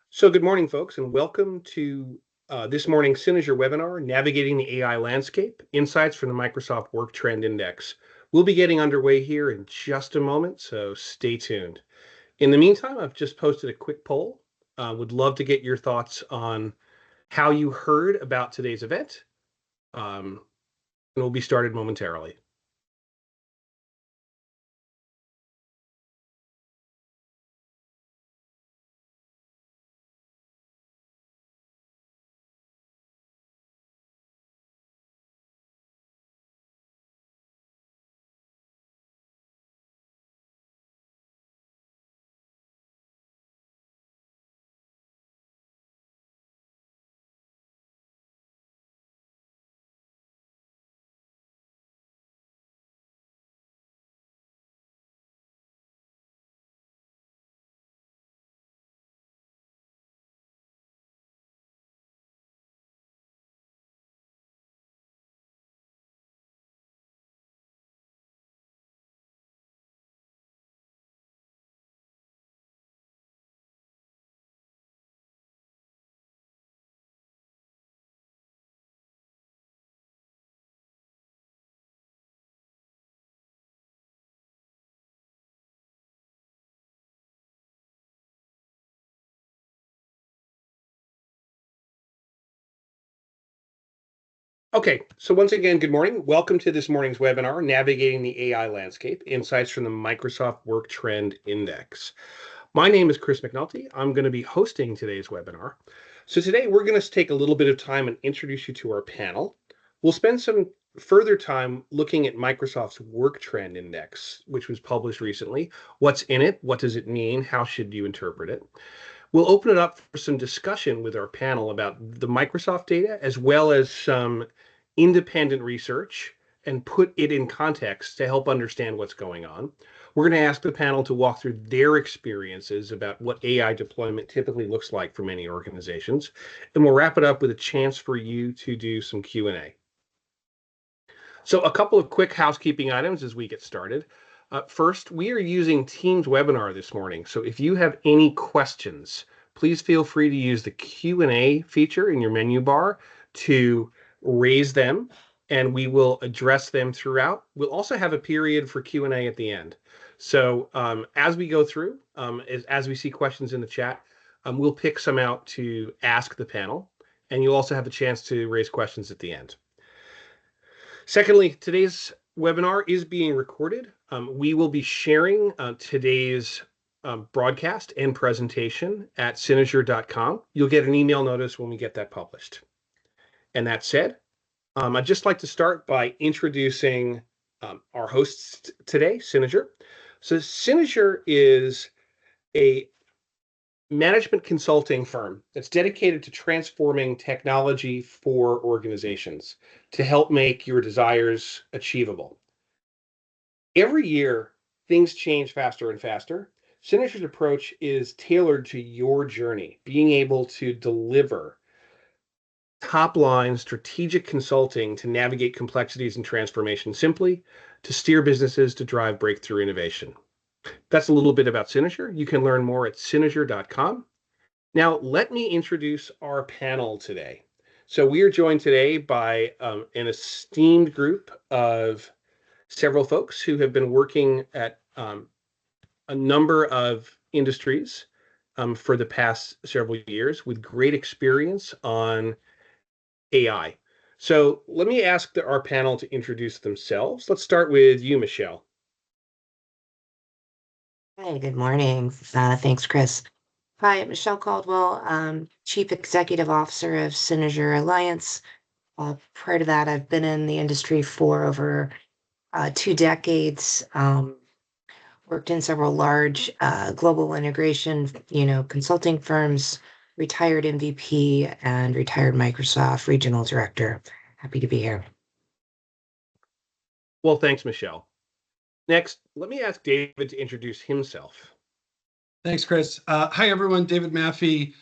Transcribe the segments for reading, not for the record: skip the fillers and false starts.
So good morning, folks, and welcome to this morning's Synozur webinar, Navigating the AI Landscape, Insights from the Microsoft Work Trend Index. We'll be getting underway here in just a moment, so stay tuned. In the meantime, I've just posted a quick poll. Would love to get your thoughts on how you heard about today's event, and we'll be started momentarily. Okay, so once again, good morning. Welcome to this morning's webinar, Navigating the AI Landscape, Insights from the Microsoft Work Trend Index. My name is Chris McNulty. I'm going to be hosting today's webinar. So today we're going to take a little bit of time and introduce you to our panel. We'll spend some further time looking at Microsoft's Work Trend Index, which was published recently. What's in it? What does it mean? How should you interpret it? We'll open it up for some discussion with our panel about the Microsoft data, as well as some independent research, and put it in context to help understand what's going on. We're going to ask the panel to walk through their experiences about what AI deployment typically looks like for many organizations. And we'll wrap it up with a chance for you to do some Q&A. So a couple of quick housekeeping items as we get started. First, we are using Teams webinar this morning. So if you have any questions, please feel free to use the Q&A feature in your menu bar to raise them, and we will address them throughout. We'll also have a period for Q&A at the end. So as we go through, as we see questions in the chat, we'll pick some out to ask the panel, and you'll also have a chance to raise questions at the end. Secondly, today's webinar is being recorded. We will be sharing today's broadcast and presentation at synozur.com. You'll get an email notice when we get that published. And that said, I'd just like to start by introducing our hosts today, Synozur. So Synozur is a management consulting firm that's dedicated to transforming technology for organizations to help make your desires achievable. Every year, things change faster and faster. Synozur's approach is tailored to your journey, being able to deliver top-line strategic consulting to navigate complexities and transformation simply, to steer businesses to drive breakthrough innovation. That's a little bit about Synozur. You can learn more at synozur.com. Now, let me introduce our panel today. So we are joined today by an esteemed group of several folks who have been working at a number of industries for the past several years with great experience on AI. So let me ask our panel to introduce themselves. Let's start with you, Michelle. Hi, good morning. Thanks, Chris. Hi, I'm Michelle Caldwell, Chief Executive Officer of Synozur Alliance. Prior to that, I've been in the industry for over 2 decades, worked in several large global integration, consulting firms, retired MVP, and retired Microsoft Regional Director. Happy to be here. Well, thanks, Michelle. Next, let me ask David to introduce himself. Thanks, Chris. Hi, everyone. David Maffei,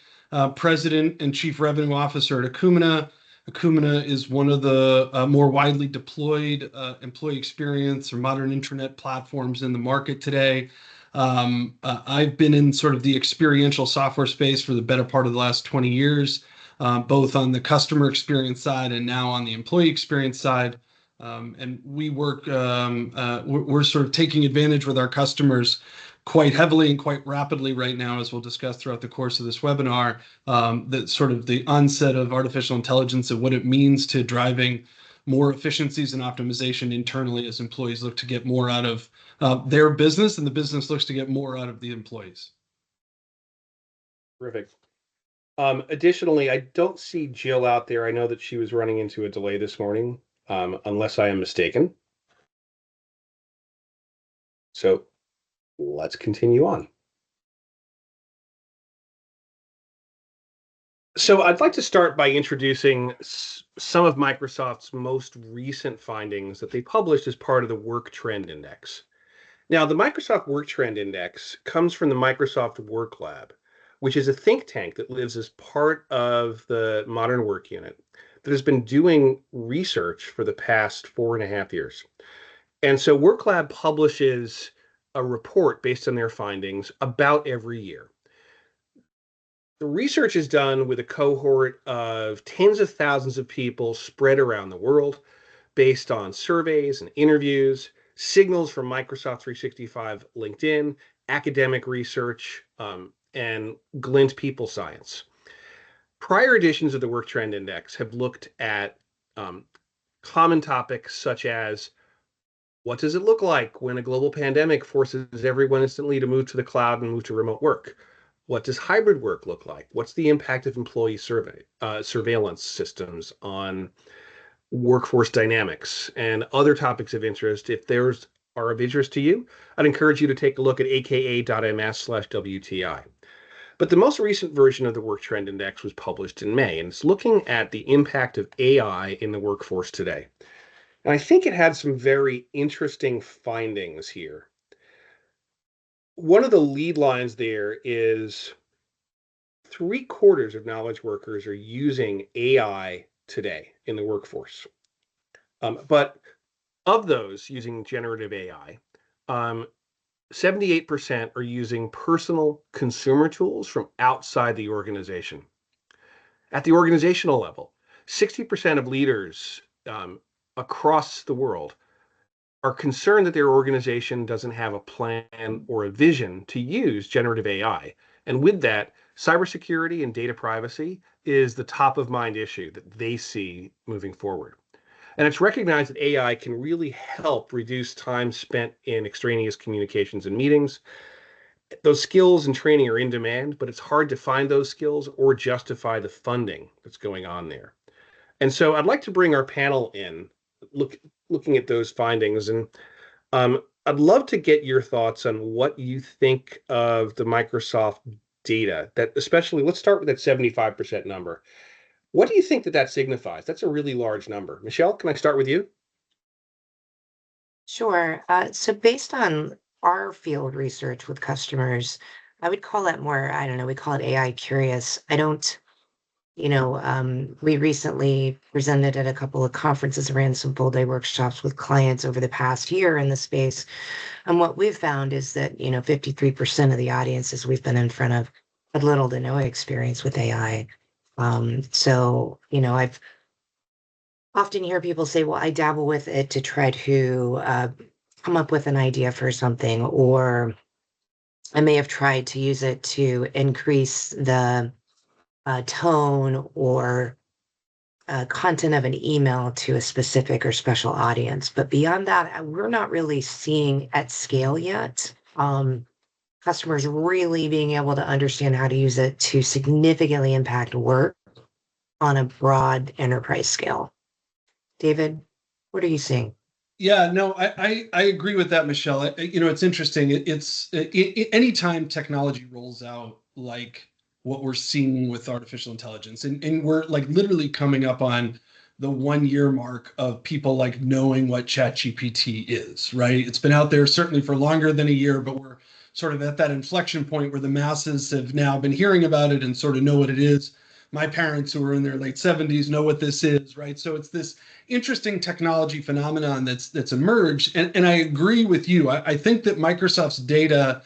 President and Chief Revenue Officer at Akumina. Akumina is one of the more widely deployed employee experience or modern intranet platforms in the market today. I've been in sort of the experiential software space for the better part of the last 20 years, both on the customer experience side and now on the employee experience side. And we work, we're sort of taking advantage with our customers quite heavily and quite rapidly right now, as we'll discuss throughout the course of this webinar, that sort of the onset of artificial intelligence and what it means to driving more efficiencies and optimization internally as employees look to get more out of their business, and the business looks to get more out of the employees. Terrific. Additionally, I don't see Jill out there. I know that she was running into a delay this morning, unless I am mistaken. So let's continue on. So I'd like to start by introducing some of Microsoft's most recent findings that they published as part of the Work Trend Index. Now, the Microsoft Work Trend Index comes from the Microsoft Work Lab, which is a think tank that lives as part of the Modern Work Unit that has been doing research for the past 4.5 years. And so Work Lab publishes a report based on their findings about every year. The research is done with a cohort of tens of thousands of people spread around the world based on surveys and interviews, signals from Microsoft 365, LinkedIn, academic research, and Glint People Science. Prior editions of the Work Trend Index have looked at common topics such as what does it look like when a global pandemic forces everyone instantly to move to the cloud and move to remote work? What does hybrid work look like? What's the impact of employee surveillance systems on workforce dynamics and other topics of interest? If there's are of interest to you, I'd encourage you to take a look at aka.ms/WTI. But the most recent version of the Work Trend Index was published in May, and it's looking at the impact of AI in the workforce today. And I think it had some very interesting findings here. One of the lead lines there is 3/4 of knowledge workers are using AI today in the workforce. But of those using generative AI, 78% are using personal consumer tools from outside the organization. At the organizational level, 60% of leaders across the world are concerned that their organization doesn't have a plan or a vision to use generative AI. And with that, cybersecurity and data privacy is the top of mind issue that they see moving forward. And it's recognized that AI can really help reduce time spent in extraneous communications and meetings. Those skills and training are in demand, but it's hard to find those skills or justify the funding that's going on there. And so I'd like to bring our panel in, looking at those findings. And I'd love to get your thoughts on what you think of the Microsoft data, that especially, let's start with that 75% number. What do you think that signifies? That's a really large number. Michelle, can I start with you? Sure. So based on our field research with customers, I would call that more, I don't know, we call it AI curious. I don't, we recently presented at a couple of conferences, ran some full day workshops with clients over the past year in the space. And what we've found is that, 53% of the audiences we've been in front of had little to no experience with AI. I've often hear people say, well, I dabble with it to try to come up with an idea for something, or I may have tried to use it to increase the tone or content of an email to a specific or special audience. But beyond that, we're not really seeing at scale yet. Customers really being able to understand how to use it to significantly impact work on a broad enterprise scale. David, what are you seeing? Yeah, no, I agree with that, Michelle. It's interesting. Anytime technology rolls out like what we're seeing with artificial intelligence, and we're like literally coming up on the 1 year mark of people like knowing what ChatGPT is, right? It's been out there certainly for longer than a year, but we're sort of at that inflection point where the masses have now been hearing about it and sort of know what it is. My parents, who are in their late 70s, know what this is, right? So it's this interesting technology phenomenon that's emerged. And I agree with you. I think that Microsoft's data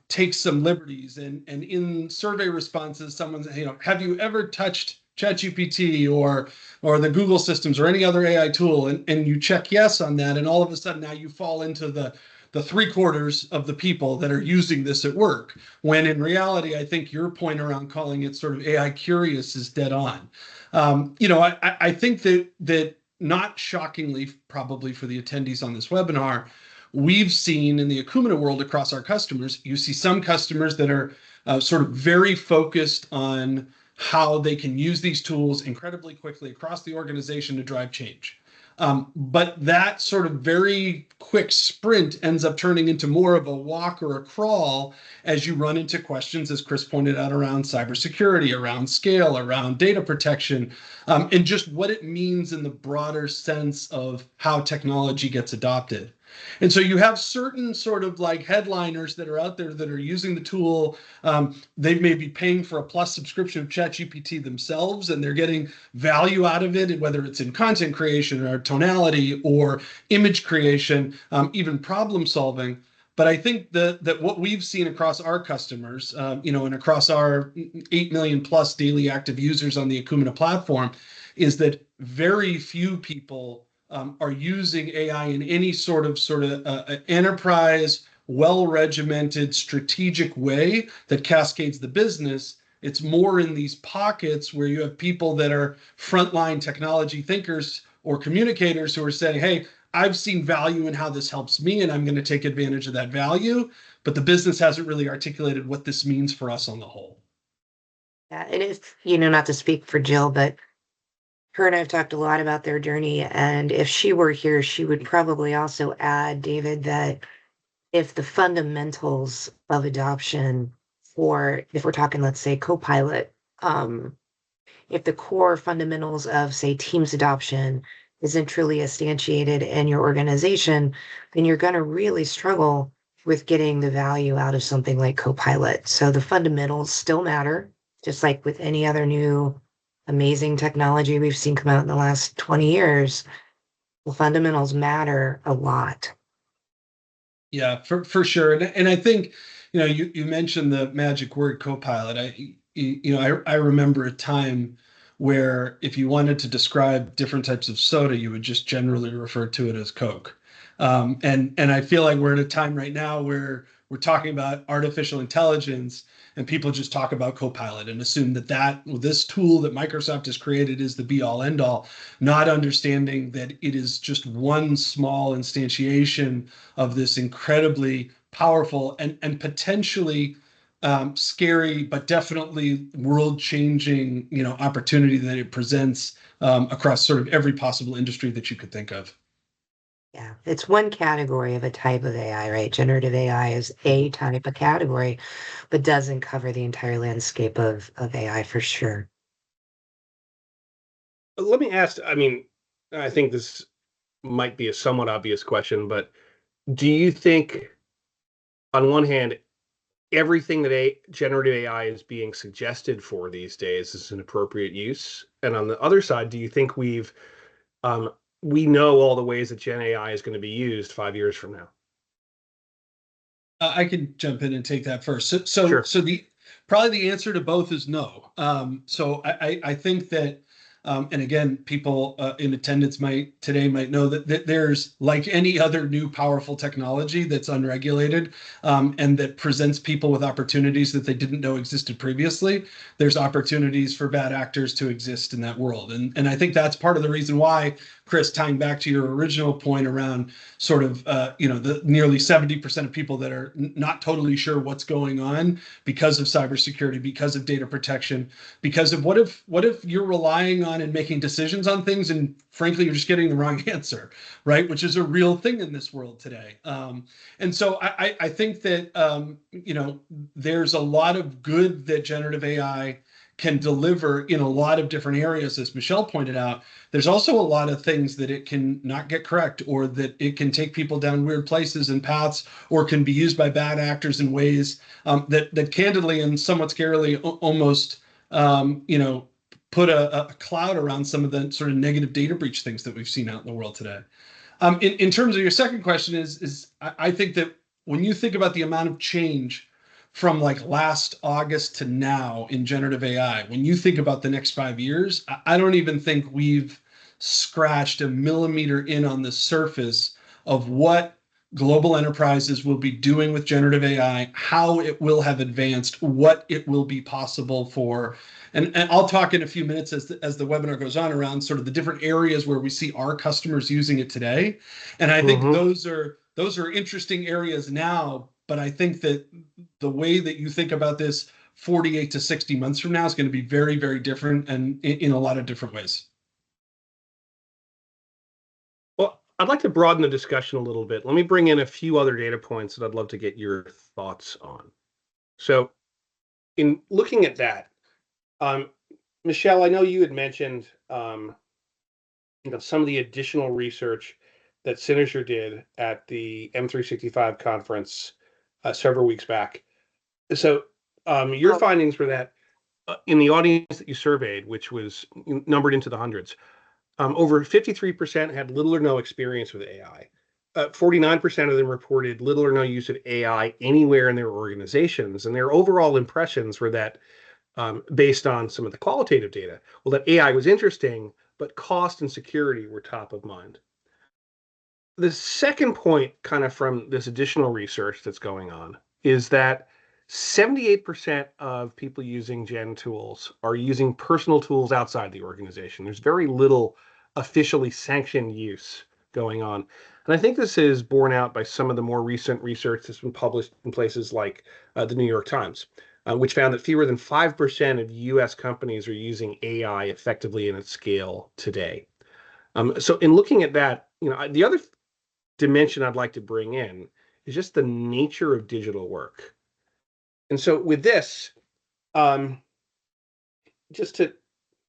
takes some liberties. And in survey responses, someone's, have you ever touched ChatGPT or the Google systems or any other AI tool? And you check yes on that, and all of a sudden now you fall into the 3/4 of the people that are using this at work, when in reality, I think your point around calling it sort of AI curious is dead on. I think that not shockingly, probably for the attendees on this webinar, we've seen in the Akumina world across our customers, you see some customers that are sort of very focused on how they can use these tools incredibly quickly across the organization to drive change. But that sort of very quick sprint ends up turning into more of a walk or a crawl as you run into questions, as Chris pointed out, around cybersecurity, around scale, around data protection, and just what it means in the broader sense of how technology gets adopted. And so you have certain sort of like headliners that are out there that are using the tool. They may be paying for a plus subscription of ChatGPT themselves, and they're getting value out of it, whether it's in content creation or tonality or image creation, even problem solving. But I think that what we've seen across our customers, and across our 8 million plus daily active users on the Akumina platform, is that very few people are using AI in any sort of enterprise, well-regimented, strategic way that cascades the business. It's more in these pockets where you have people that are frontline technology thinkers or communicators who are saying, hey, I've seen value in how this helps me, and I'm going to take advantage of that value. But the business hasn't really articulated what this means for us on the whole. Yeah, it is, not to speak for Jill, but her and I have talked a lot about their journey. And if she were here, she would probably also add, David, that if the fundamentals of adoption, or if we're talking, let's say, Copilot, if the core fundamentals of, say, Teams adoption isn't truly instantiated in your organization, then you're going to really struggle with getting the value out of something like Copilot. So the fundamentals still matter, just like with any other new amazing technology we've seen come out in the last 20 years. The fundamentals matter a lot. Yeah, for sure. And I think, you mentioned the magic word Copilot. I remember a time where if you wanted to describe different types of soda, you would just generally refer to it as Coke. And I feel like we're at a time right now where we're talking about artificial intelligence, and people just talk about Copilot and assume that this tool that Microsoft has created is the be all end all, not understanding that it is just one small instantiation of this incredibly powerful and potentially scary, but definitely world-changing, opportunity that it presents across sort of every possible industry that you could think of. Yeah, it's one category of a type of AI, right? Generative AI is a type of category, but doesn't cover the entire landscape of AI for sure. Let me ask, I think this might be a somewhat obvious question, but do you think, on one hand, everything that generative AI is being suggested for these days is an appropriate use? And on the other side, do you think we know all the ways that Gen AI is going to be used 5 years from now? I can jump in and take that first. Sure. So probably the answer to both is no. So I think that, and again, people in attendance today might know that there's, like any other new powerful technology that's unregulated, and that presents people with opportunities that they didn't know existed previously. There's opportunities for bad actors to exist in that world. And I think that's part of the reason why, Chris, tying back to your original point around sort of, the nearly 70% of people that are not totally sure what's going on because of cybersecurity, because of data protection, because of what if you're relying on and making decisions on things, and frankly, you're just getting the wrong answer, right? Which is a real thing in this world today. And so I think that, there's a lot of good that generative AI can deliver in a lot of different areas, as Michelle pointed out. There's also a lot of things that it can not get correct, or that it can take people down weird places and paths, or can be used by bad actors in ways that candidly and somewhat scarily almost, put a cloud around some of the sort of negative data breach things that we've seen out in the world today. In terms of your second question, is I think that when you think about the amount of change from like last August to now in generative AI, when you think about the next 5 years, I don't even think we've scratched a millimeter in on the surface of what global enterprises will be doing with generative AI, how it will have advanced, what it will be possible for. And I'll talk in a few minutes as the webinar goes on around sort of the different areas where we see our customers using it today. And I think those are interesting areas now, but I think that the way that you think about this 48 to 60 months from now is going to be very, very different and in a lot of different ways. Well, I'd like to broaden the discussion a little bit. Let me bring in a few other data points that I'd love to get your thoughts on. So in looking at that, Michelle, I know you had mentioned some of the additional research that Synozur did at the M365 conference several weeks back. So your findings were that in the audience that you surveyed, which was numbered into the hundreds, over 53% had little or no experience with AI. 49% of them reported little or no use of AI anywhere in their organizations, and their overall impressions were that, based on some of the qualitative data, well, that AI was interesting, but cost and security were top of mind. The second point, kind of from this additional research that's going on, is that 78% of people using Gen tools are using personal tools outside the organization. There's very little officially sanctioned use going on. And I think this is borne out by some of the more recent research that's been published in places like the New York Times, which found that fewer than 5% of US companies are using AI effectively and at scale today. So in looking at that, the other dimension I'd like to bring in is just the nature of digital work. And so with this, just to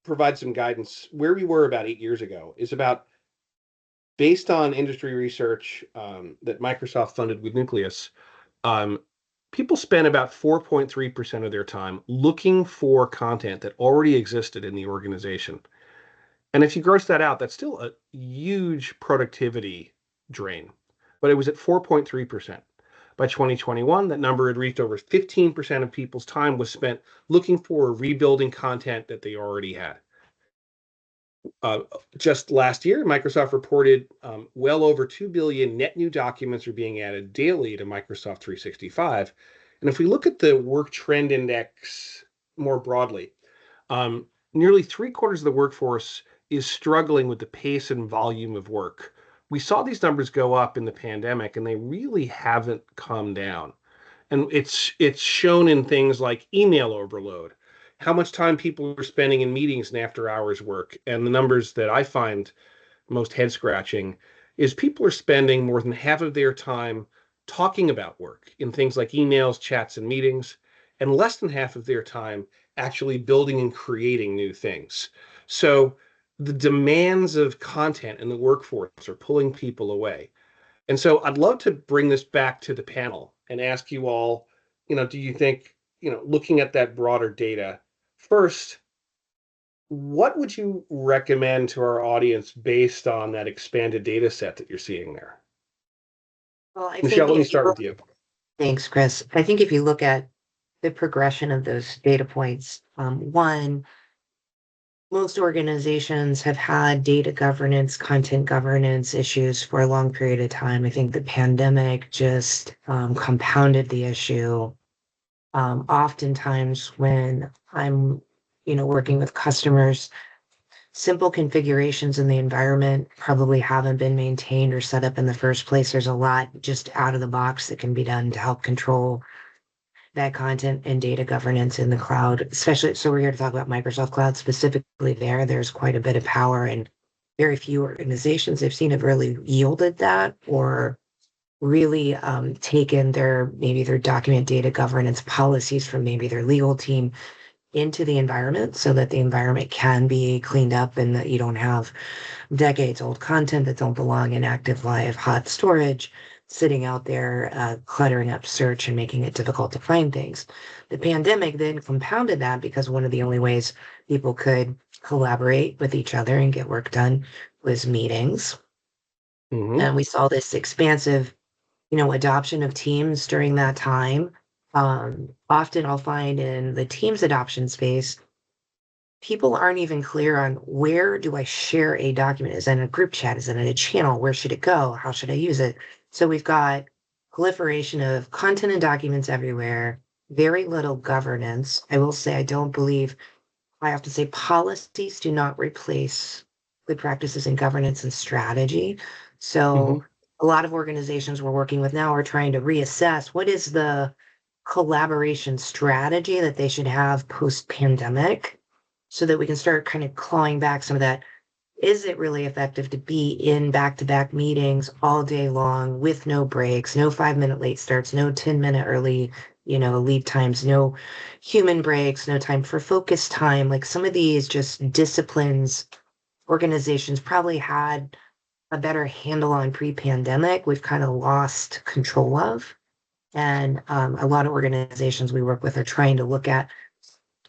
provide some guidance, where we were about 8 years ago is about, based on industry research that Microsoft funded with Nucleus, people spent about 4.3% of their time looking for content that already existed in the organization. And if you gross that out, that's still a huge productivity drain, but it was at 4.3%. By 2021, that number had reached over 15% of people's time was spent looking for or rebuilding content that they already had. Just last year, Microsoft reported well over 2 billion net new documents are being added daily to Microsoft 365. And if we look at the work trend index more broadly, nearly 3/4 of the workforce is struggling with the pace and volume of work. We saw these numbers go up in the pandemic, and they really haven't come down. And it's shown in things like email overload, how much time people are spending in meetings and after hours work. And the numbers that I find most head scratching is people are spending more than half of their time talking about work in things like emails, chats, and meetings, and less than half of their time actually building and creating new things. So the demands of content in the workforce are pulling people away. And so I'd love to bring this back to the panel and ask you all, do you think, looking at that broader data, first, what would you recommend to our audience based on that expanded data set that you're seeing there? Well, I Michelle, think let me start with you. thanks, Chris. I think if you look at the progression of those data points, one, most organizations have had data governance, content governance issues for a long period of time. I think the pandemic just compounded the issue. Oftentimes when I'm, working with customers, simple configurations in the environment probably haven't been maintained or set up in the first place. There's a lot just out of the box that can be done to help control that content and data governance in the cloud, especially. So we're here to talk about Microsoft Cloud specifically. There's quite a bit of power, and very few organizations I've seen have really yielded that or really taken maybe their document data governance policies from maybe their legal team into the environment so that the environment can be cleaned up and that you don't have decades old content that don't belong in active live hot storage sitting out there, cluttering up search and making it difficult to find things. The pandemic then compounded that because one of the only ways people could collaborate with each other and get work done was meetings. Mm-hmm. And we saw this expansive adoption of Teams during that time. Often I'll find in the Teams adoption space, people aren't even clear on where do I share a document? Is it in a group chat? Is it in a channel? Where should it go? How should I use it? So we've got proliferation of content and documents everywhere, very little governance. I will say I don't believe I have to say policies do not replace good practices in governance and strategy. Hmm. So a lot of organizations we're working with now are trying to reassess what is the collaboration strategy that they should have post pandemic so that we can start kind of clawing back some of that. Is it really effective to be in back to back meetings all day long with no breaks, no 5 minute late starts, no 10 minute early, lead times, no human breaks, no time for focus time? Like some of these just disciplines organizations probably had a better handle on pre pandemic, we've kind of lost control of. And a lot of organizations we work with are trying to look at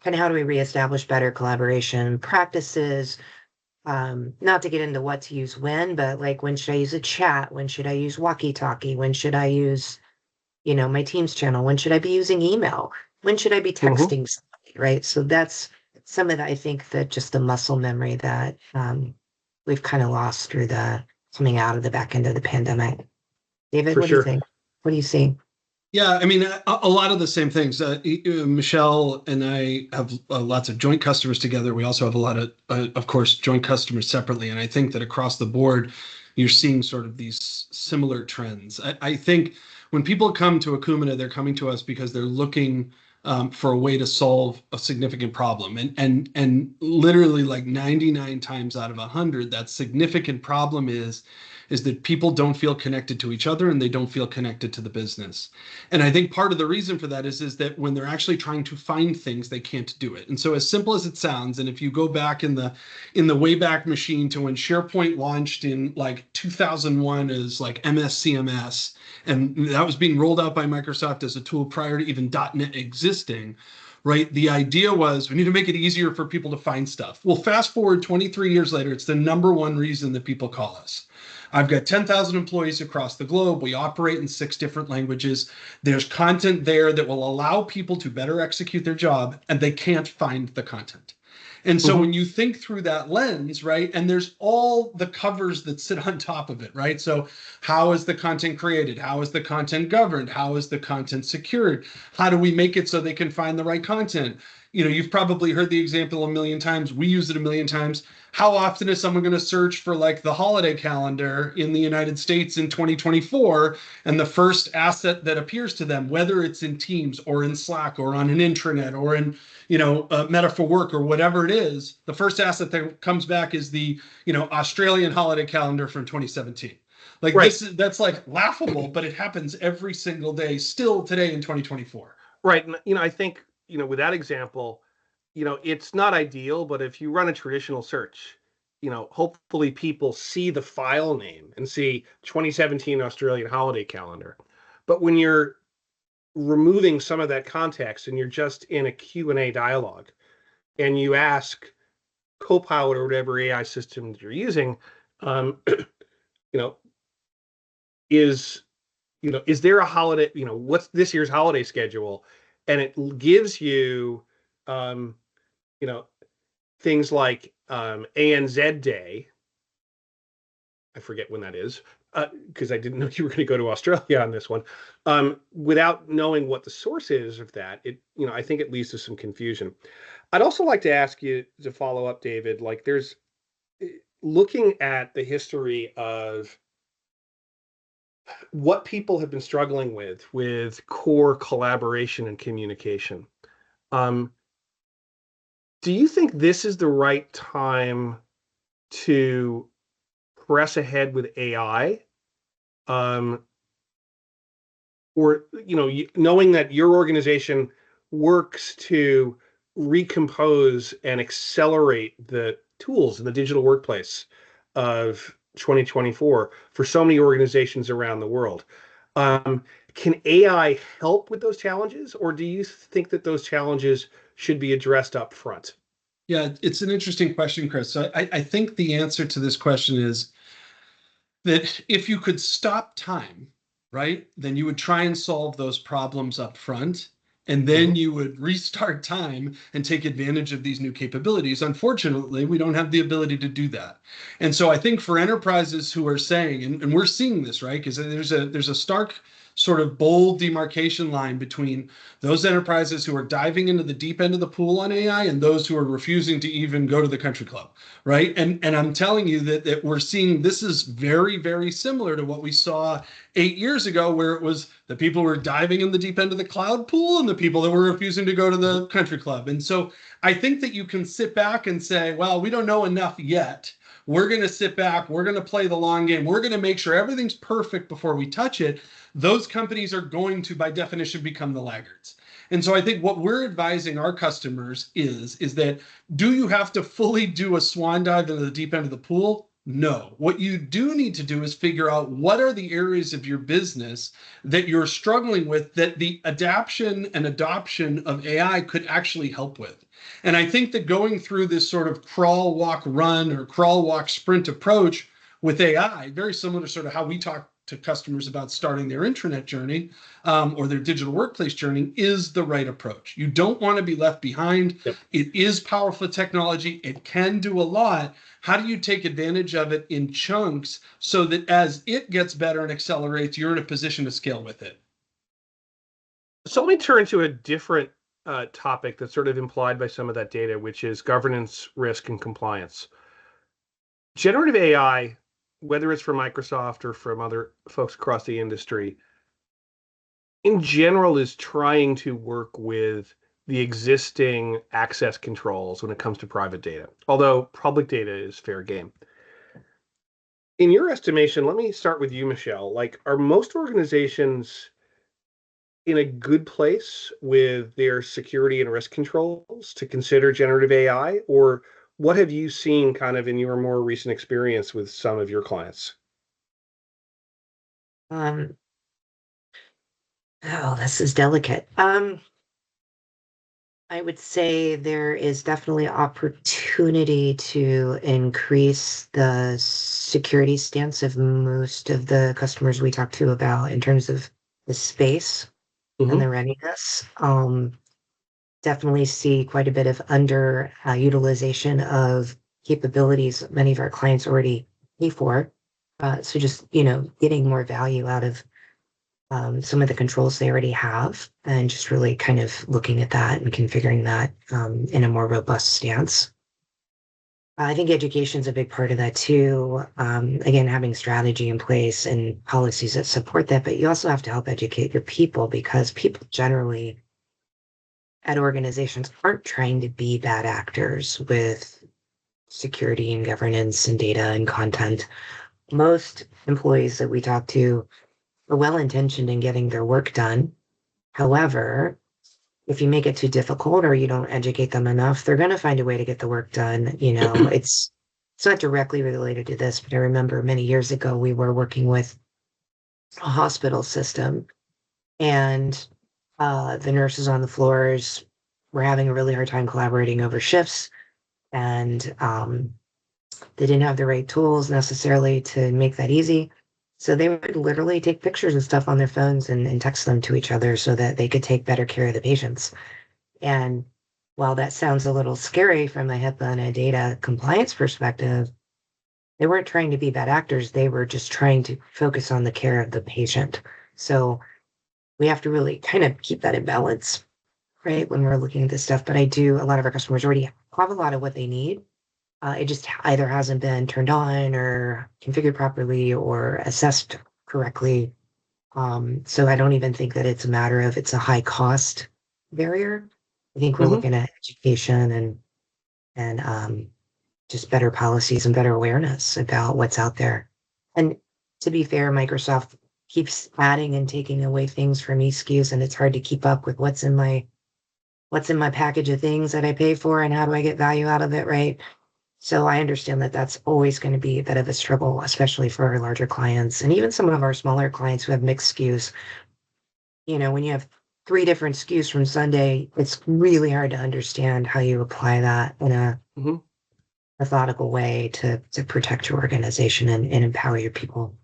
kind of how do we reestablish better collaboration practices, not to get into what to use when, but like when should I use a chat? When should I use walkie-talkie? When should I use, my Teams channel? When should I be using email? When should I be Hmm. texting somebody? Right. So that's some of the, I think that just the muscle memory that we've kind of lost through the coming out of the back end of the pandemic. David, For what do you sure. think? What do you see? Yeah, I mean, a lot of the same things. Michelle and I have lots of joint customers together. We also have a lot of course, joint customers separately. And I think that across the board, you're seeing sort of these similar trends. I think when people come to Akumina, they're coming to us because they're looking for a way to solve a significant problem. And literally like 99 times out of 100, that significant problem is that people don't feel connected to each other and they don't feel connected to the business. And I think part of the reason for that is that when they're actually trying to find things, they can't do it. And so as simple as it sounds, and if you go back in the Wayback Machine to when SharePoint launched in like 2001 as like MSCMS, and that was being rolled out by Microsoft as a tool prior to even .NET existing, right? The idea was we need to make it easier for people to find stuff. Well, fast forward 23 years later, it's the number one reason that people call us. I've got 10,000 employees across the globe. We operate in 6 different languages. There's content there that will allow people to better execute their job, and they can't find the content. And so Hmm. when you think through that lens, right, and there's all the covers that sit on top of it, right? So how is the content created? How is the content governed? How is the content secured? How do we make it so they can find the right content? You've probably heard the example a million times. We use it a million times. How often is someone going to search for like the holiday calendar in the United States in 2024? And the first asset that appears to them, whether it's in Teams or in Slack or on an intranet or in, Meta for Work or whatever it is, the first asset that comes back is the, Australian holiday calendar from 2017. Like Right. that's like laughable, but it happens every single day still today in 2024. Right. And, I think, with that example, it's not ideal, but if you run a traditional search, hopefully people see the file name and see 2017 Australian holiday calendar. But when you're removing some of that context and you're just in a Q&A dialogue and you ask Copilot or whatever AI system that you're using, you know, is is there a holiday, what's this year's holiday schedule? And it gives you, um, you know, things like ANZ Day. I forget when that is, because I didn't know you were going to go to Australia on this one. Without knowing what the source is of that, I think it leads to some confusion. I'd also like to ask you to follow up, David. Like, there's looking at the history of what people have been struggling with core collaboration and communication. Um, do you think this is the right time to press ahead with AI? Um, or, knowing that your organization works to recompose and accelerate the tools in the digital workplace of 2024 for so many organizations around the world. Um, can AI help with those challenges, or do you think that those challenges should be addressed up front? Yeah, it's an interesting question, Chris. So I think the answer to this question is that if you could stop time right? Then you would try and solve those problems up front. And then you would restart time and take advantage of these new capabilities. Unfortunately, we don't have the ability to do that. And so I think for enterprises who are saying, and we're seeing this, right? Because there's a stark sort of bold demarcation line between those enterprises who are diving into the deep end of the pool on AI and those who are refusing to even go to the country club, right? And I'm telling you that we're seeing this is very, very similar to what we saw 8 years ago, where it was the people who were diving in the deep end of the cloud pool and the people that were refusing to go to the country club. And so I think that you can sit back and say, well, we don't know enough yet. We're going to sit back. We're going to play the long game. We're going to make sure everything's perfect before we touch it. Those companies are going to, by definition, become the laggards. And so I think what we're advising our customers is that do you have to fully do a swan dive into the deep end of the pool? No. What you do need to do is figure out what are the areas of your business that you're struggling with that the adaption and adoption of AI could actually help with. And I think that going through this sort of crawl, walk, run or crawl, walk, sprint approach with AI, very similar to sort of how we talk to customers about starting their intranet journey or their digital workplace journey, is the right approach. You don't want to be left behind. Yep. It is powerful technology. It can do a lot. How do you take advantage of it in chunks so that as it gets better and accelerates, you're in a position to scale with it? So let me turn to a different topic that's sort of implied by some of that data, which is governance, risk, and compliance. Generative AI, whether it's from Microsoft or from other folks across the industry, in general is trying to work with the existing access controls when it comes to private data, although public data is fair game. In your estimation, let me start with you, Michelle. Like, are most organizations in a good place with their security and risk controls to consider generative AI? Or what have you seen kind of in your more recent experience with some of your clients? Um, oh, this is delicate. I would say there is definitely opportunity to increase the security stance of most of the customers we talk to about in terms of the space and Hmm. the readiness. Definitely see quite a bit of under utilization of capabilities many of our clients already pay for. So just, getting more value out of some of the controls they already have and just really kind of looking at that and configuring that in a more robust stance. I think education is a big part of that too. Again, having strategy in place and policies that support that, but you also have to help educate your people because people generally at organizations aren't trying to be bad actors with security and governance and data and content. Most employees that we talk to are well intentioned in getting their work done. However, if you make it too difficult or you don't educate them enough, they're going to find a way to get the work done. It's not directly related to this, but I remember many years ago we were working with a hospital system and the nurses on the floors were having a really hard time collaborating over shifts and they didn't have the right tools necessarily to make that easy. So they would literally take pictures and stuff on their phones and text them to each other so that they could take better care of the patients. And while that sounds a little scary from a HIPAA and a data compliance perspective, they weren't trying to be bad actors. They were just trying to focus on the care of the patient. So we have to really kind of keep that in balance, right, when we're looking at this stuff. But a lot of our customers already have a lot of what they need. It just either hasn't been turned on or configured properly or assessed correctly. So I don't even think that it's a matter of it's a high cost barrier. I think we're Hmm. looking at education and just better policies and better awareness about what's out there. And to be fair, Microsoft keeps adding and taking away things from eSKUs, and it's hard to keep up with what's in my package of things that I pay for and how do I get value out of it, right? So I understand that that's always going to be a bit of a struggle, especially for our larger clients and even some of our smaller clients who have mixed SKUs. When you have three different SKUs from Sunday, it's really hard to understand how you apply that in a Hmm. methodical way to protect your organization and empower your people.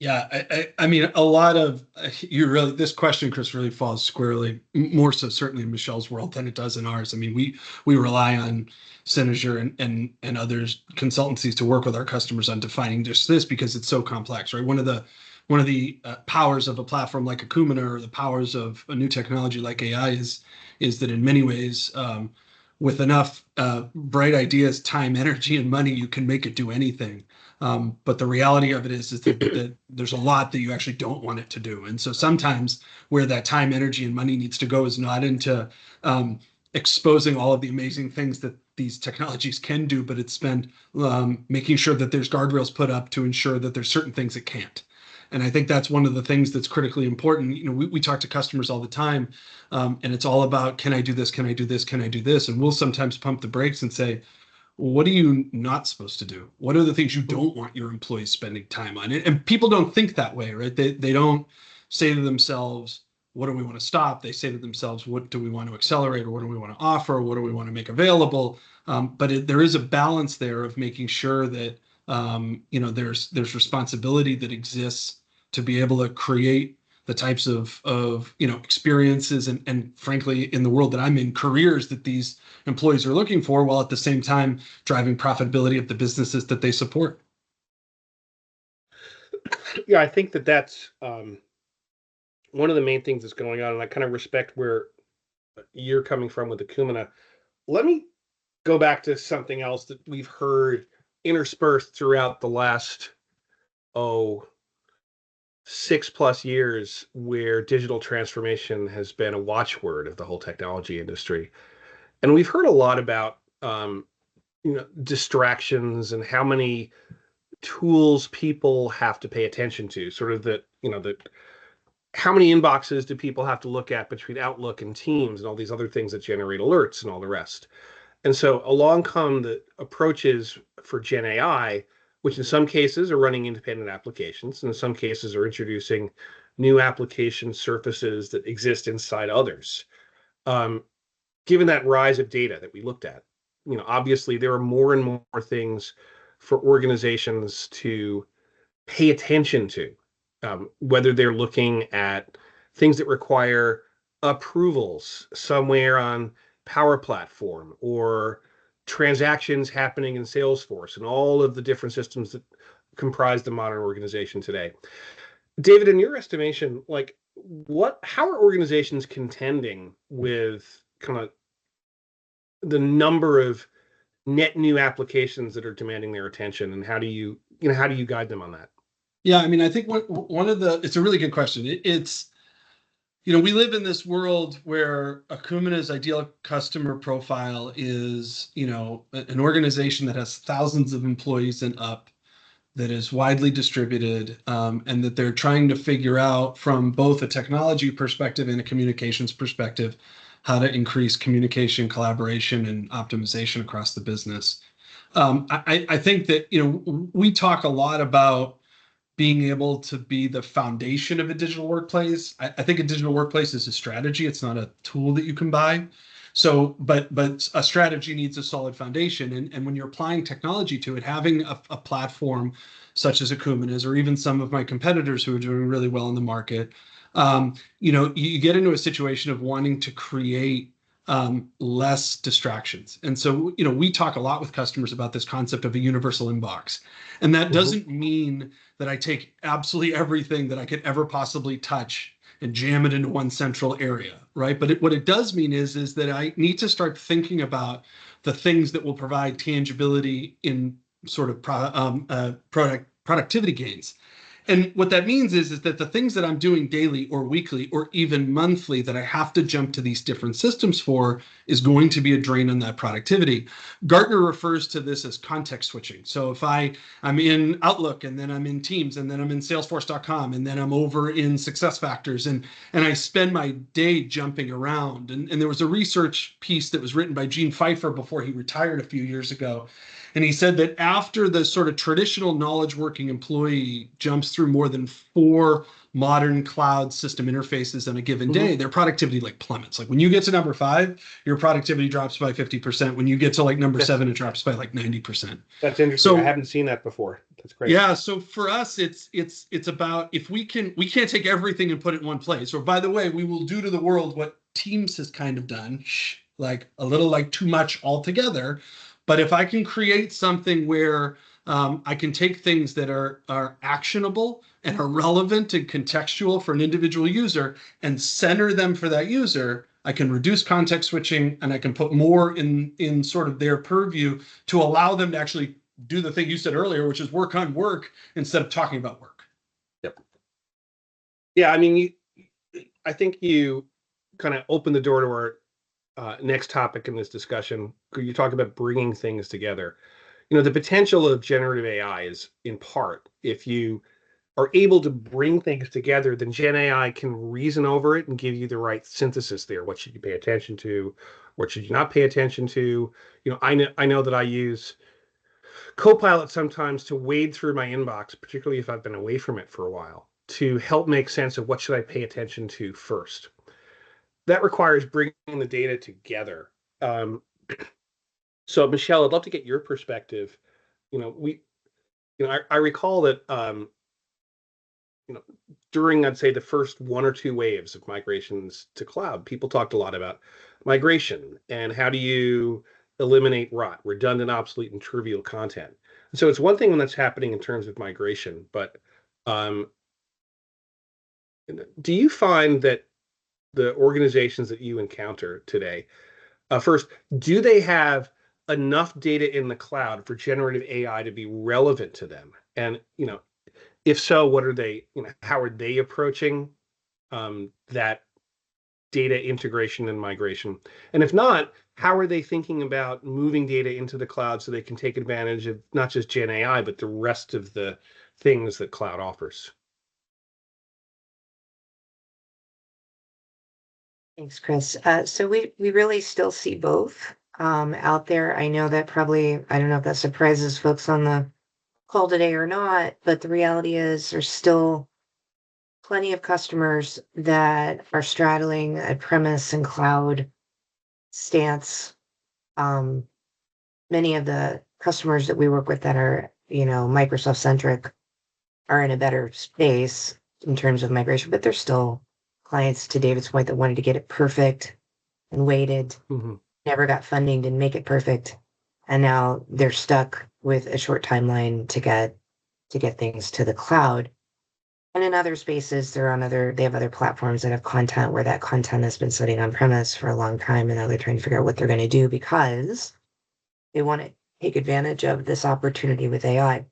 Yeah, I mean, a lot of this question, Chris, really falls squarely more so certainly in Michelle's world than it does in ours. I mean, we rely on Synozur and others consultancies to work with our customers on defining just this because it's so complex, right? One of the powers of a platform like Akumina or the powers of a new technology like AI is that in many ways, with enough bright ideas, time, energy, and money, you can make it do anything. But the reality of it is that there's a lot that you actually don't want it to do. And so sometimes where that time, energy, and money needs to go is not into exposing all of the amazing things that these technologies can do, but it's spent making sure that there's guardrails put up to ensure that there's certain things it can't. And I think that's one of the things that's critically important. You know, we talk to customers all the time, and it's all about, can I do this? Can I do this? Can I do this? And we'll sometimes pump the brakes and say, what are you not supposed to do? What are the things you don't want your employees spending time on? And people don't think that way, right? They don't say to themselves, what do we want to stop? They say to themselves, what do we want to accelerate, or what do we want to offer? Or what do we want to make available? But there is a balance there of making sure that there's responsibility that exists to be able to create the types of experiences and frankly, in the world that I'm in, careers that these employees are looking for, while at the same time driving profitability of the businesses that they support. Yeah, I think that's one of the main things that's going on, and I kind of respect where you're coming from with Akumina. Let me go back to something else that we've heard interspersed throughout the last 6+ years, where digital transformation has been a watchword of the whole technology industry. And we've heard a lot about distractions and how many tools people have to pay attention to, sort of that how many inboxes do people have to look at between Outlook and Teams and all these other things that generate alerts and all the rest. And so along come the approaches for Gen AI, which in some cases are running independent applications, and in some cases are introducing new application surfaces that exist inside others. Given that rise of data that we looked at, obviously there are more and more things for organizations to pay attention to, whether they're looking at things that require approvals somewhere on Power Platform, or transactions happening in Salesforce, and all of the different systems that comprise the modern organization today. David, in your estimation, how are organizations contending with kind of the number of net new applications that are demanding their attention, and how do you guide them on that? Yeah, I mean, I think it's a really good question. It's we live in this world where Akumina's ideal customer profile is, an organization that has thousands of employees and up, that is widely distributed, and that they're trying to figure out from both a technology perspective and a communications perspective how to increase communication, collaboration, and optimization across the business. I think that, we talk a lot about being able to be the foundation of a digital workplace. I think a digital workplace is a strategy. It's not a tool that you can buy. So, but a strategy needs a solid foundation. And when you're applying technology to it, having a platform such as Akumina's, or even some of my competitors who are doing really well in the market, you get into a situation of wanting to create less distractions. And so, we talk a lot with customers about this concept of a universal inbox. And that doesn't mean that I take absolutely everything that I could ever possibly touch and jam it into one central area, right? But what it does mean is that I need to start thinking about the things that will provide tangibility in sort of productivity gains. And what that means is that the things that I'm doing daily or weekly or even monthly that I have to jump to these different systems for is going to be a drain on that productivity. Gartner refers to this as context switching. So if I'm in Outlook, and then I'm in Teams, and then I'm in Salesforce.com, and then I'm over in SuccessFactors, and I spend my day jumping around. And there was a research piece that was written by Gene Pfeiffer before he retired a few years ago. And he said that after the sort of traditional knowledge working employee jumps through more than 4 modern cloud system interfaces on a given day, their productivity like plummets. Like when you get to number 5, your productivity drops by 50%. When you get to like number 7, it drops by like 90%. That's interesting. So I haven't seen that before. That's great. yeah, so for us, it's about if we can't take everything and put it in one place. Or by the way, we will do to the world what Teams has kind of done, like a little like too much altogether. But if I can create something where I can take things that are actionable and are relevant and contextual for an individual user and center them for that user, I can reduce context switching and I can put more in sort of their purview to allow them to actually do the thing you said earlier, which is work on work instead of talking about work. Yep. Yeah, I mean, I think you kind of opened the door to our next topic in this discussion. You talk about bringing things together. The potential of generative AI is in part, if you are able to bring things together, then Gen AI can reason over it and give you the right synthesis there. What should you pay attention to? What should you not pay attention to? I know that I use Copilot sometimes to wade through my inbox, particularly if I've been away from it for a while, to help make sense of what should I pay attention to first. That requires bringing the data together. So, Michelle, I'd love to get your perspective. I recall that during, I'd say, the first 1 or 2 waves of migrations to cloud, people talked a lot about migration and how do you eliminate rot, redundant, obsolete, and trivial content. And so it's one thing when that's happening in terms of migration, but do you find that the organizations that you encounter today, first, do they have enough data in the cloud for generative AI to be relevant to them? And, if so, what are they, how are they approaching that data integration and migration? And if not, how are they thinking about moving data into the cloud so they can take advantage of not just Gen AI, but the rest of the things that cloud offers? Thanks, Chris. So we really still see both out there. I know that probably, I don't know if that surprises folks on the call today or not, but the reality is there's still plenty of customers that are straddling a premise and cloud stance. Many of the customers that we work with that are, Microsoft centric are in a better space in terms of migration, but there's still clients, to David's point, that wanted to get it perfect and waited, never got funding, didn't make it perfect. And now they're stuck with a short timeline to get things to the cloud. And in other spaces, they have other platforms that have content where that content has been sitting on premise for a long time, and now they're trying to figure out what they're going to do because they want to take advantage of this opportunity with AI.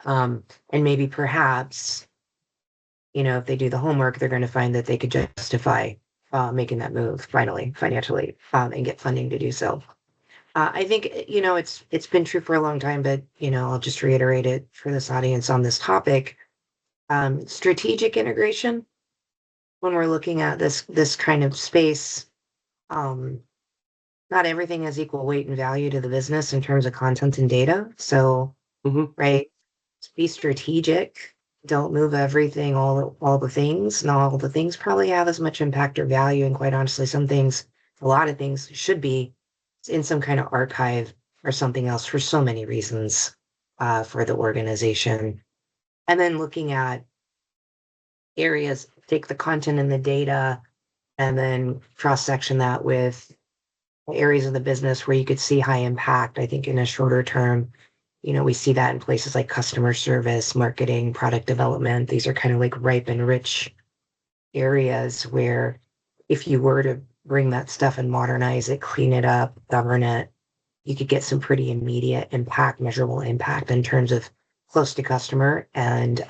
And maybe perhaps, if they do the homework, they're going to find that they could justify making that move finally, financially, and get funding to do so. I think, it's been true for a long time, but, I'll just reiterate it for this audience on this topic. Strategic integration, when we're looking at this kind of space, not everything has equal weight and value to the business in terms of content and data. So, right, be strategic. Don't move everything, all the things. Not all the things probably have as much impact or value. And quite honestly, a lot of things should be in some kind of archive or something else for so many reasons for the organization. And then looking at areas, take the content and the data, and then cross-section that with areas of the business where you could see high impact. I think in a shorter term, we see that in places like customer service, marketing, product development. These are kind of like ripe and rich areas where if you were to bring that stuff and modernize it, clean it up, govern it, you could get some pretty immediate impact, measurable impact in terms of close to customer and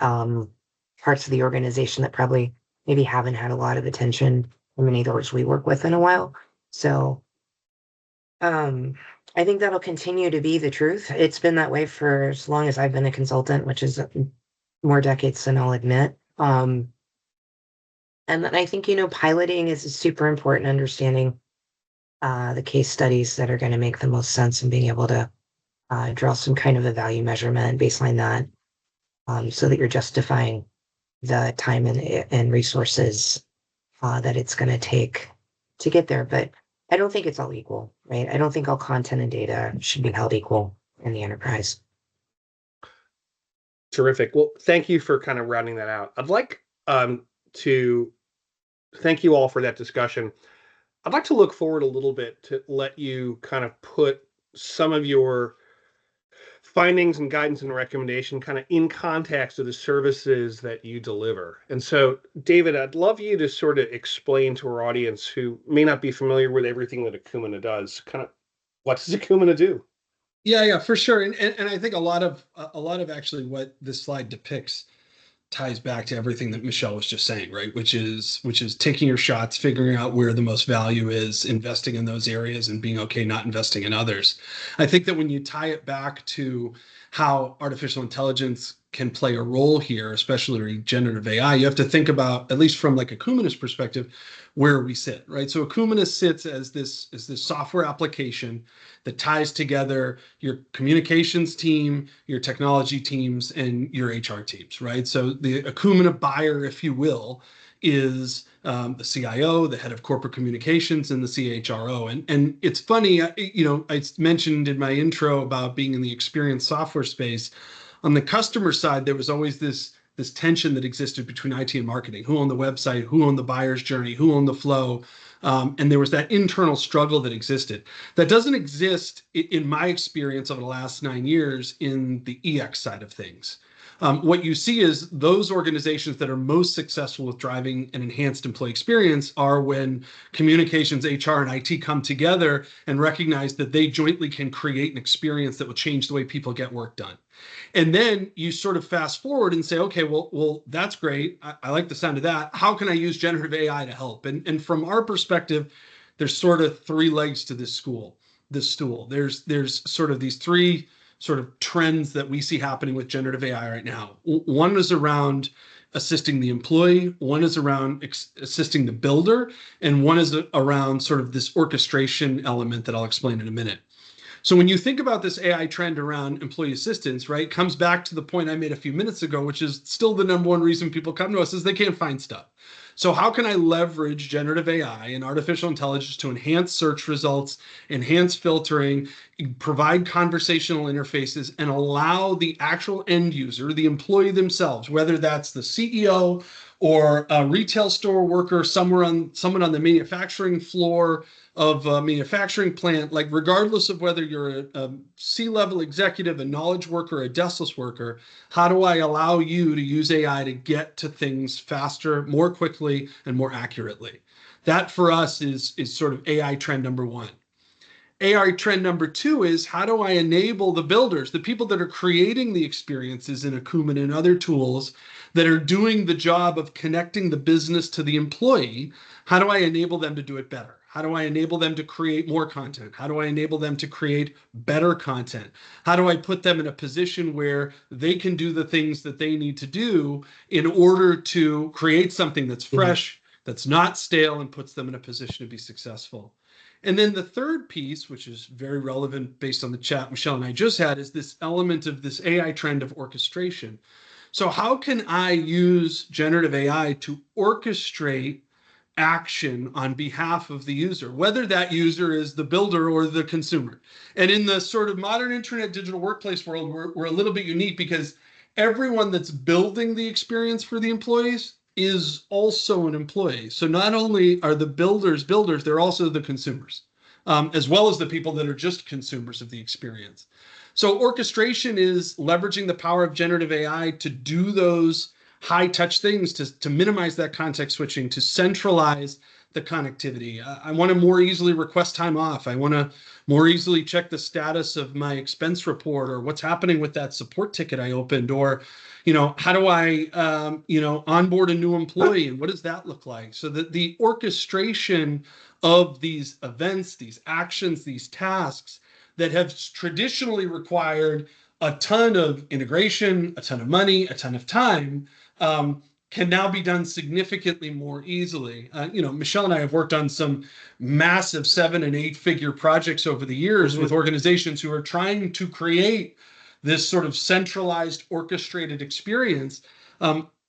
parts of the organization that probably maybe haven't had a lot of attention from many of those we work with in a while. So I think that'll continue to be the truth. It's been that way for as long as I've been a consultant, which is more decades than I'll admit. And then I think, piloting is super important, understanding the case studies that are going to make the most sense and being able to draw some kind of a value measurement, baseline that, so that you're justifying the time and resources that it's going to take to get there. But I don't think it's all equal, right? I don't think all content and data should be held equal in the enterprise. Terrific. Well, thank you for kind of rounding that out. I'd like to thank you all for that discussion. I'd like to look forward a little bit to let you kind of put some of your findings and guidance and recommendation kind of in context of the services that you deliver. And so, David, I'd love you to sort of explain to our audience who may not be familiar with everything that Akumina does, kind of what does Akumina do? Yeah, for sure. And I think a lot of actually what this slide depicts ties back to everything that Michelle was just saying, right? Which is taking your shots, figuring out where the most value is, investing in those areas, and being okay not investing in others. I think that when you tie it back to how artificial intelligence can play a role here, especially generative AI, you have to think about, at least from like Akumina's perspective, where we sit, right? So Akumina sits as this software application that ties together your communications team, your technology teams, and your HR teams, right? So the Akumina buyer, if you will, is the CIO, the head of corporate communications, and the CHRO. And it's funny, I mentioned in my intro about being in the experience software space. On the customer side, there was always this tension that existed between IT and marketing. Who owned the website? Who owned the buyer's journey? Who owned the flow? And there was that internal struggle that existed. That doesn't exist, in my experience over the last 9 years, in the EX side of things. What you see is those organizations that are most successful with driving an enhanced employee experience are when communications, HR, and IT come together and recognize that they jointly can create an experience that will change the way people get work done. And then you sort of fast forward and say, okay, well, that's great. I like the sound of that. How can I use generative AI to help? And from our perspective, there's sort of three legs to this stool. There's sort of these three sort of trends that we see happening with generative AI right now. One is around assisting the employee, one is around assisting the builder, and one is around sort of this orchestration element that I'll explain in a minute. So when you think about this AI trend around employee assistance, right, it comes back to the point I made a few minutes ago, which is still the number one reason people come to us is they can't find stuff. So how can I leverage generative AI and artificial intelligence to enhance search results, enhance filtering, provide conversational interfaces, and allow the actual end user, the employee themselves, whether that's the CEO or a retail store worker, someone on the manufacturing floor of a manufacturing plant, like regardless of whether you're a C-level executive, a knowledge worker, a deskless worker, how do I allow you to use AI to get to things faster, more quickly, and more accurately? That for us is sort of AI trend number one. AI trend number two is how do I enable the builders, the people that are creating the experiences in Akumina and other tools that are doing the job of connecting the business to the employee, how do I enable them to do it better? How do I enable them to create more content? How do I enable them to create better content? How do I put them in a position where they can do the things that they need to do in order to create something that's fresh, that's not stale, and puts them in a position to be successful? And then the third piece, which is very relevant based on the chat Michelle and I just had, is this element of this AI trend of orchestration. So how can I use generative AI to orchestrate action on behalf of the user, whether that user is the builder or the consumer? And in the sort of modern internet digital workplace world, we're a little bit unique because everyone that's building the experience for the employees is also an employee. So not only are the builders, they're also the consumers, as well as the people that are just consumers of the experience. So orchestration is leveraging the power of generative AI to do those high touch things, to minimize that context switching, to centralize the connectivity. I want to more easily request time off. I want to more easily check the status of my expense report or what's happening with that support ticket I opened, or, how do I, onboard a new employee and what does that look like? So that the orchestration of these events, these actions, these tasks that have traditionally required a ton of integration, a ton of money, a ton of time, can now be done significantly more easily. Michelle and I have worked on some massive 7- and 8-figure projects over the years with organizations who are trying to create this sort of centralized, orchestrated experience.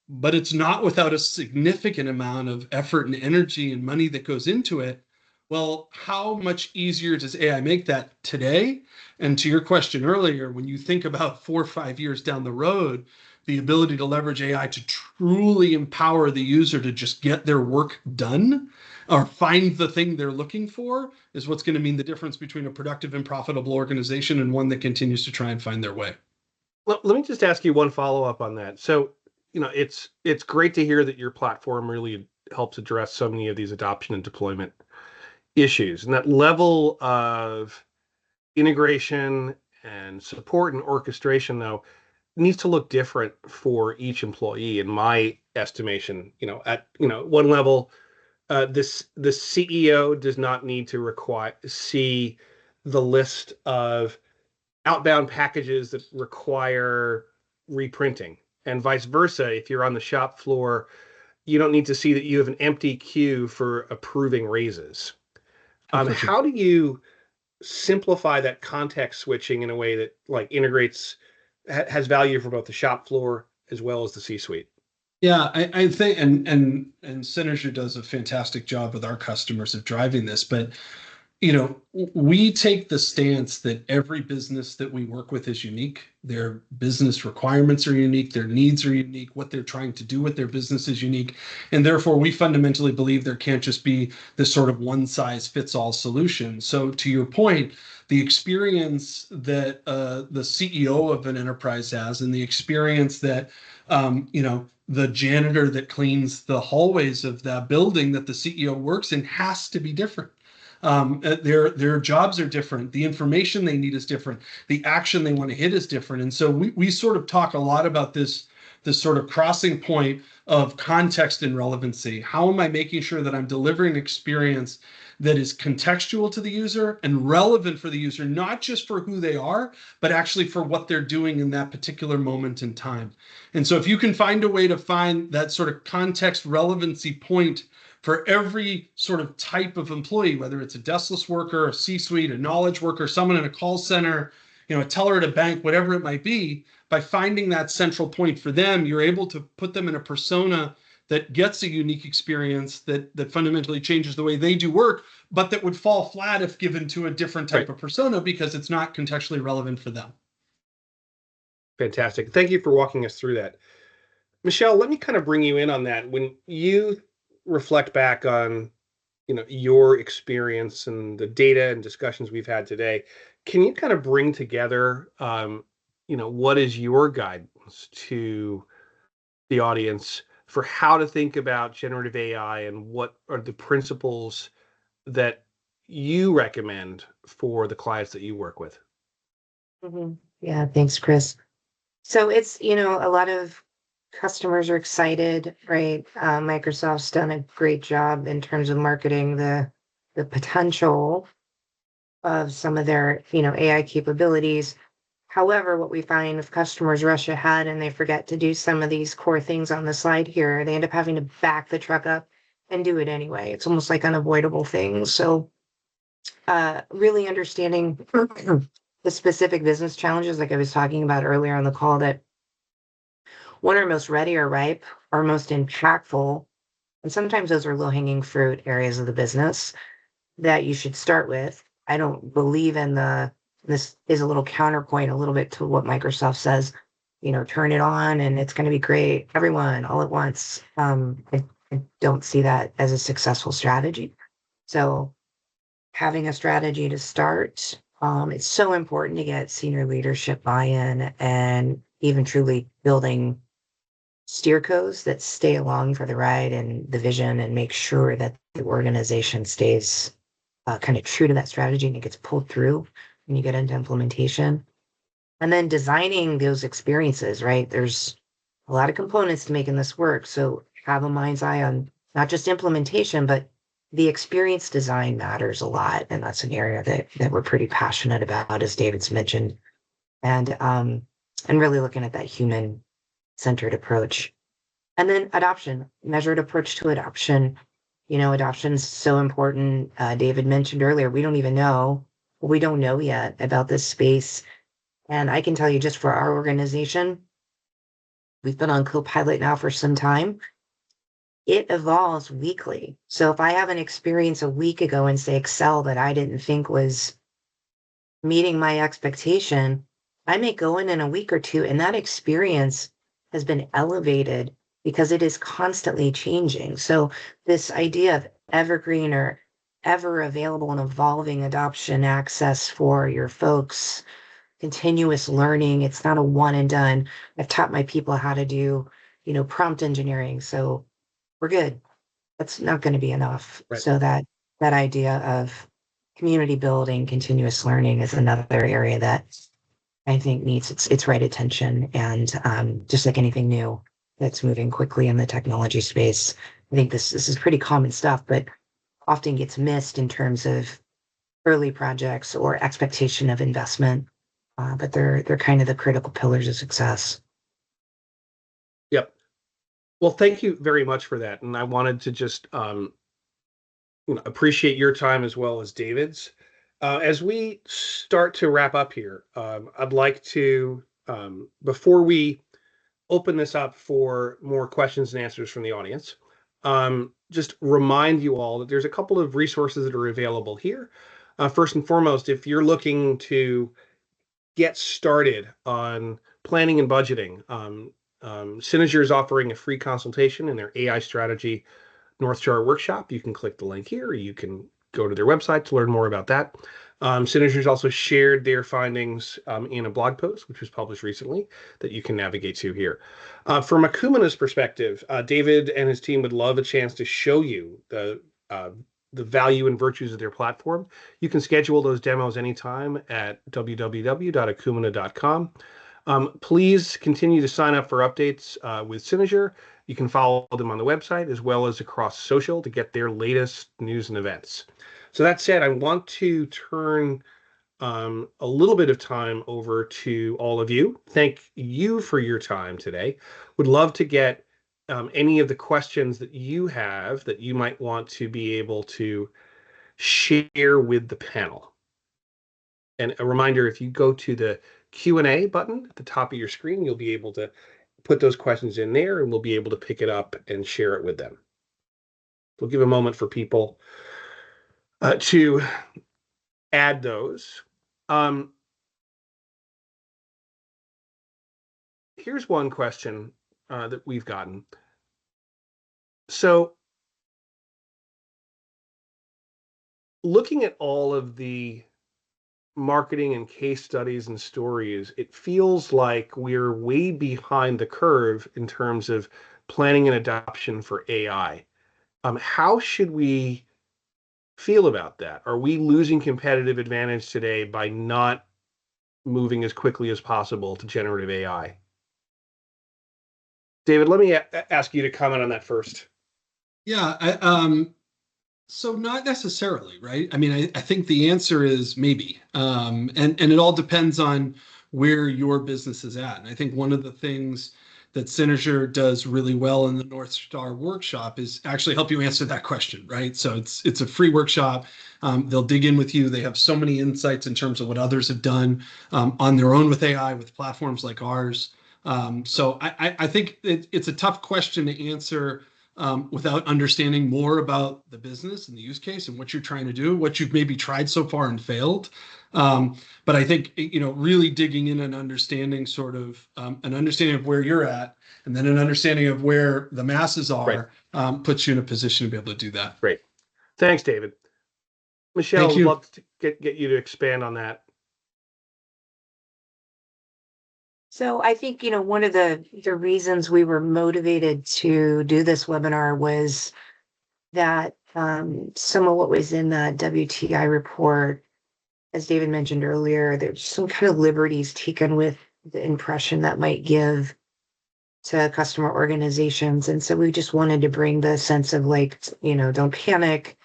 But it's not without a significant amount of effort and energy and money that goes into it. Well, how much easier does AI make that today? And to your question earlier, when you think about 4 or 5 years down the road, the ability to leverage AI to truly empower the user to just get their work done or find the thing they're looking for is what's going to mean the difference between a productive and profitable organization and one that continues to try and find their way. Let me just ask you one follow-up on that. So, it's great to hear that your platform really helps address so many of these adoption and deployment issues. And that level of integration and support and orchestration, though, needs to look different for each employee, in my estimation. At one level, the CEO does not need to see the list of outbound packages that require reprinting, and vice versa. If you're on the shop floor, you don't need to see that you have an empty queue for approving raises. How do you simplify that context switching in a way that has value for both the shop floor as well as the C-suite? Yeah, I think and Synozur does a fantastic job with our customers of driving this, but we take the stance that every business that we work with is unique. Their business requirements are unique. Their needs are unique. What they're trying to do with their business is unique. And therefore, we fundamentally believe there can't just be this sort of one size fits all solution. So to your point, the experience that the CEO of an enterprise has and the experience that, the janitor that cleans the hallways of that building that the CEO works in has to be different. Their jobs are different. The information they need is different. The action they want to hit is different. And so we sort of talk a lot about this sort of crossing point of context and relevancy. How am I making sure that I'm delivering an experience that is contextual to the user and relevant for the user, not just for who they are, but actually for what they're doing in that particular moment in time? And so if you can find a way to find that sort of context relevancy point for every sort of type of employee, whether it's a deskless worker, a C-suite, a knowledge worker, someone in a call center, a teller at a bank, whatever it might be, by finding that central point for them, you're able to put them in a persona that gets a unique experience that fundamentally changes the way they do work, but that would fall flat if given to a different type of persona because it's not contextually relevant for them. Fantastic. Thank you for walking us through that. Michelle, let me kind of bring you in on that. When you reflect back on your experience and the data and discussions we've had today, can you kind of bring together what is your guidance to the audience for how to think about generative AI and what are the principles that you recommend for the clients that you work with? Yeah, thanks, Chris. So it's, a lot of customers are excited, right? Microsoft's done a great job in terms of marketing the potential of some of their, AI capabilities. However, what we find if customers rush ahead and they forget to do some of these core things on the slide here, they end up having to back the truck up and do it anyway. It's almost like unavoidable things. So really understanding the specific business challenges, like I was talking about earlier on the call, that one are most ready or ripe or most impactful. And sometimes those are low-hanging fruit areas of the business that you should start with. I don't believe in this is a little counterpoint a little bit to what Microsoft says, turn it on and it's going to be great, everyone all at once. I don't see that as a successful strategy. So having a strategy to start, it's so important to get senior leadership buy-in and even truly building steercos that stay along for the ride and the vision and make sure that the organization stays kind of true to that strategy and it gets pulled through when you get into implementation. And then designing those experiences, right? There's a lot of components to making this work. So have a mind's eye on not just implementation, but the experience design matters a lot. And that's an area that we're pretty passionate about, as David's mentioned. And really looking at that human-centered approach. And then adoption, measured approach to adoption. Adoption is so important. David mentioned earlier, we don't know yet about this space. And I can tell you just for our organization, we've been on Copilot now for some time. It evolves weekly. So if I have an experience a week ago in, say, Excel that I didn't think was meeting my expectation, I may go in a week or two, and that experience has been elevated because it is constantly changing. So this idea of evergreen or ever available and evolving adoption access for your folks, continuous learning, it's not a one and done. I've taught my people how to do, prompt engineering. So we're good. That's not going to be enough. Right. So that idea of community building, continuous learning is another area that I think needs its right attention. And just like anything new that's moving quickly in the technology space, I think this is pretty common stuff, but often gets missed in terms of early projects or expectation of investment. But they're kind of the critical pillars of success. Yep. Well, thank you very much for that. And I wanted to just appreciate your time as well as David's. As we start to wrap up here, I'd like to, before we open this up for more questions and answers from the audience, just remind you all that there's a couple of resources that are available here. First and foremost, if you're looking to get started on planning and budgeting, Synozur is offering a free consultation in their AI strategy North Star workshop. You can click the link here, or you can go to their website to learn more about that. Synozur's also shared their findings in a blog post, which was published recently, that you can navigate to here. From Akumina's perspective, David and his team would love a chance to show you the value and virtues of their platform. You can schedule those demos anytime at www.akumina.com. Please continue to sign up for updates with Synozur. You can follow them on the website as well as across social to get their latest news and events. So that said, I want to turn a little bit of time over to all of you. Thank you for your time today. Would love to get any of the questions that you have that you might want to be able to share with the panel. And a reminder, if you go to the Q&A button at the top of your screen, you'll be able to put those questions in there and we'll be able to pick it up and share it with them. We'll give a moment for people to add those. Here's one question that we've gotten. So looking at all of the marketing and case studies and stories, it feels like we're way behind the curve in terms of planning and adoption for AI. How should we feel about that? Are we losing competitive advantage today by not moving as quickly as possible to generative AI? David, let me ask you to comment on that first. Yeah, so not necessarily, right? I mean, I think the answer is maybe, and it all depends on where your business is at. And I think one of the things that Synozur does really well in the North Star workshop is actually help you answer that question, right? So it's a free workshop. They'll dig in with you. They have so many insights in terms of what others have done on their own with AI, with platforms like ours. So I think it's a tough question to answer without understanding more about the business and the use case and what you're trying to do, what you've maybe tried so far and failed. But I think, really digging in and understanding sort of an understanding of where you're at and then an understanding of where the masses are puts you in a position to be able to do that. Great. Thanks, David. Michelle, I'd love to get you to expand on that. So I think, one of the reasons we were motivated to do this webinar was that some of what was in the WTI report, as David mentioned earlier, there's some kind of liberties taken with the impression that might give to customer organizations. And so we just wanted to bring the sense of don't panic.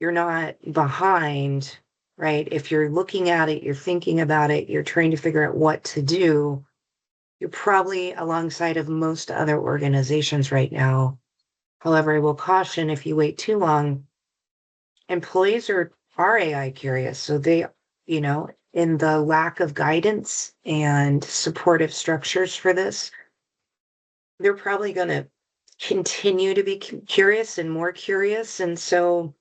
You're not behind, right? If you're looking at it, you're thinking about it, you're trying to figure out what to do, you're probably alongside of most other organizations right now. However, I will caution, if you wait too long, employees are AI curious. So they, in the lack of guidance and supportive structures for this, they're probably going to continue to be curious and more curious. And so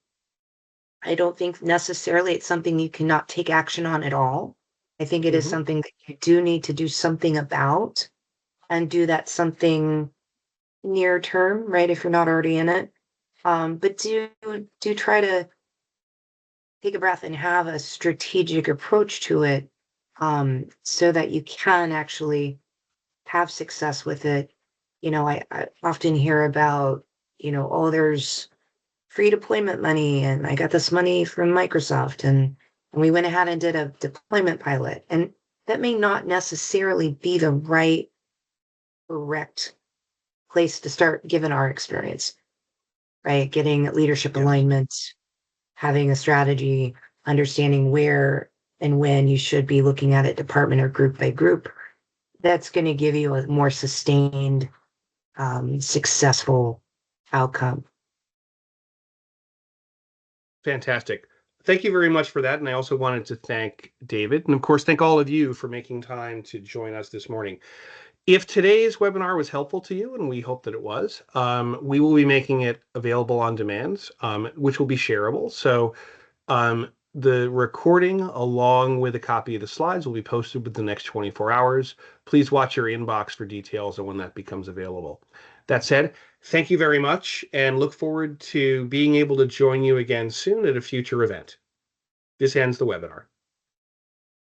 I don't think necessarily it's something you cannot take action on at all. I think it is something that you do need to do something about, and do that something near term, right? If you're not already in it. But do try to take a breath and have a strategic approach to it, so that you can actually have success with it. I often hear about, oh, there's free deployment money, and I got this money from Microsoft, and we went ahead and did a deployment pilot. And that may not necessarily be the right, correct place to start given our experience, right? Getting leadership alignment, having a strategy, understanding where and when you should be looking at it department or group by group. That's going to give you a more sustained, successful outcome. Fantastic. Thank you very much for that. And I also wanted to thank David, and of course, thank all of you for making time to join us this morning. If today's webinar was helpful to you, and we hope that it was, we will be making it available on demand, which will be shareable. So the recording, along with a copy of the slides, will be posted within the next 24 hours. Please watch your inbox for details on when that becomes available. That said, thank you very much, and look forward to being able to join you again soon at a future event. This ends the webinar.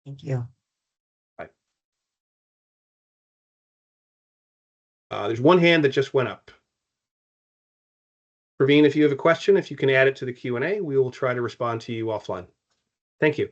Thank you. Bye. There's one hand that just went up. Praveen, if you have a question, if you can add it to the Q&A, we will try to respond to you offline. Thank you.